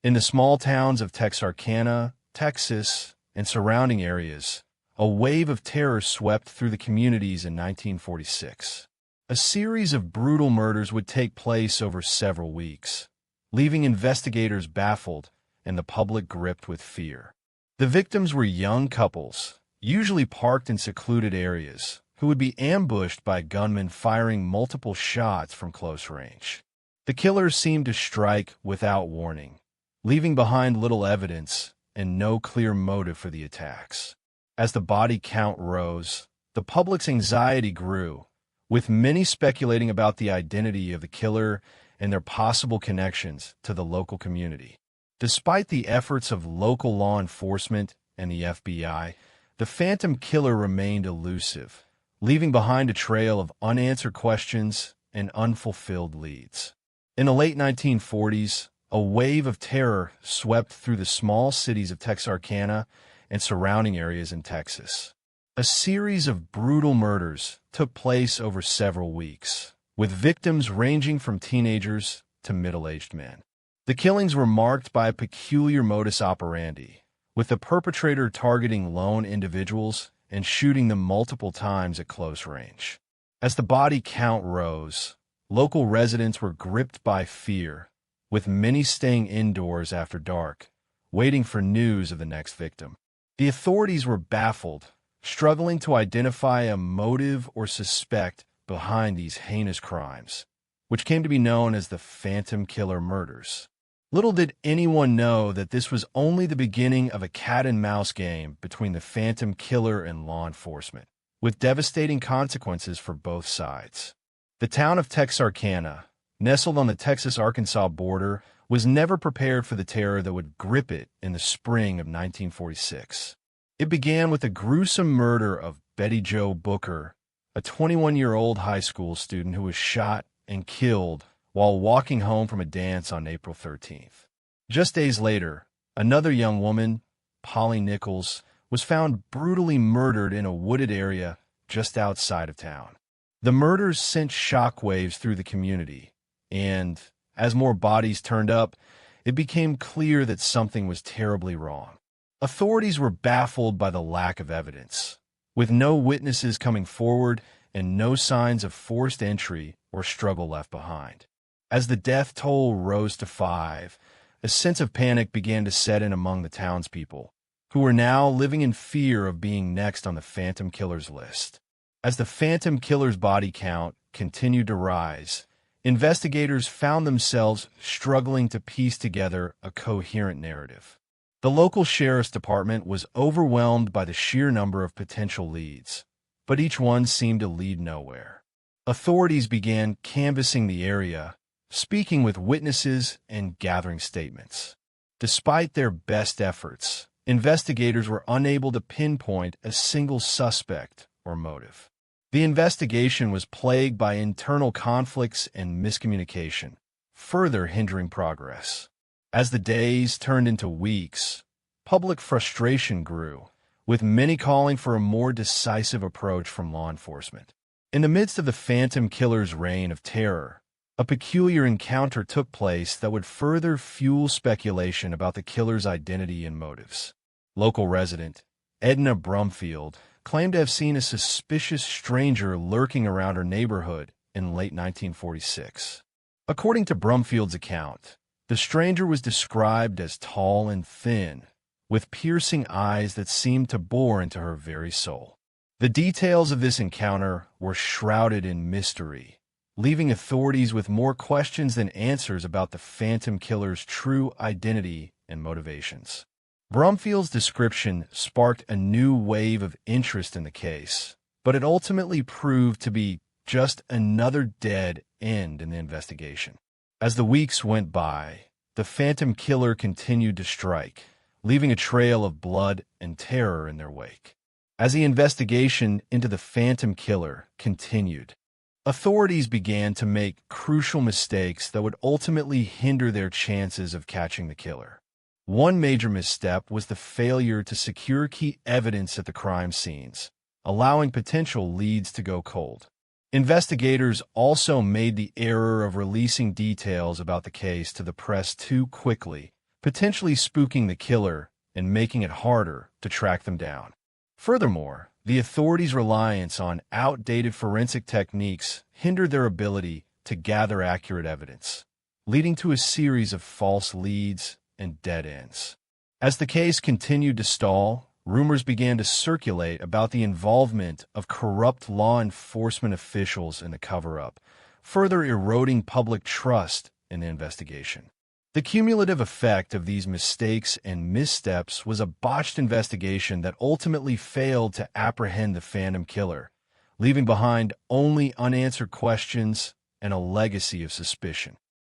In the small towns of Texarkana, Texas, and surrounding areas, a wave of terror swept through the communities in 1946. A series of brutal murders would take place over several weeks, leaving investigators baffled and the public gripped with fear. The victims were young couples, usually parked in secluded areas, who would be ambushed by gunmen firing multiple shots from close range. The killers seemed to strike without warning, leaving behind little evidence and no clear motive for the attacks. As the body count rose, the public's anxiety grew, with many speculating about the identity of the killer and their possible connections to the local community. Despite the efforts of local law enforcement and the FBI, the Phantom Killer remained elusive, leaving behind a trail of unanswered questions and unfulfilled leads. In the late 1940s, a wave of terror swept through the small cities of Texarkana and surrounding areas in Texas. A series of brutal murders took place over several weeks, with victims ranging from teenagers to middle-aged men. The killings were marked by a peculiar modus operandi, with the perpetrator targeting lone individuals and shooting them multiple times at close range. As the body count rose, local residents were gripped by fear, with many staying indoors after dark, waiting for news of the next victim. The authorities were baffled, struggling to identify a motive or suspect behind these heinous crimes, which came to be known as the Phantom Killer murders. Little did anyone know that this was only the beginning of a cat-and-mouse game between the Phantom Killer and law enforcement, with devastating consequences for both sides. The town of Texarkana, nestled on the Texas-Arkansas border, was never prepared for the terror that would grip it in the spring of 1946. It began with the gruesome murder of Betty Jo Booker, a 21-year-old high school student who was shot and killed while walking home from a dance on April 13th. Just days later, another young woman, Polly Nichols, was found brutally murdered in a wooded area just outside of town. The murders sent shockwaves through the community, and as more bodies turned up, it became clear that something was terribly wrong. Authorities were baffled by the lack of evidence, with no witnesses coming forward and no signs of forced entry or struggle left behind. As the death toll rose to 5, a sense of panic began to set in among the townspeople, who were now living in fear of being next on the Phantom Killer's list. As the Phantom Killer's body count continued to rise, investigators found themselves struggling to piece together a coherent narrative. The local sheriff's department was overwhelmed by the sheer number of potential leads, but each one seemed to lead nowhere. Authorities began canvassing the area, speaking with witnesses and gathering statements. Despite their best efforts, investigators were unable to pinpoint a single suspect or motive. The investigation was plagued by internal conflicts and miscommunication, further hindering progress. As the days turned into weeks, public frustration grew, with many calling for a more decisive approach from law enforcement. In the midst of the Phantom Killer's reign of terror, a peculiar encounter took place that would further fuel speculation about the killer's identity and motives. Local resident Edna Brumfield claimed to have seen a suspicious stranger lurking around her neighborhood in late 1946. According to Brumfield's account, the stranger was described as tall and thin, with piercing eyes that seemed to bore into her very soul. The details of this encounter were shrouded in mystery, leaving authorities with more questions than answers about the Phantom Killer's true identity and motivations. Brumfield's description sparked a new wave of interest in the case, but it ultimately proved to be just another dead end in the investigation. As the weeks went by, the Phantom Killer continued to strike, leaving a trail of blood and terror in their wake. As the investigation into the Phantom Killer continued, authorities began to make crucial mistakes that would ultimately hinder their chances of catching the killer. One major misstep was the failure to secure key evidence at the crime scenes, allowing potential leads to go cold. Investigators also made the error of releasing details about the case to the press too quickly, potentially spooking the killer and making it harder to track them down. Furthermore, the authorities' reliance on outdated forensic techniques hindered their ability to gather accurate evidence, leading to a series of false leads and dead ends. As the case continued to stall, rumors began to circulate about the involvement of corrupt law enforcement officials in the cover-up, further eroding public trust in the investigation. The cumulative effect of these mistakes and missteps was a botched investigation that ultimately failed to apprehend the Phantom Killer, leaving behind only unanswered questions and a legacy of suspicion.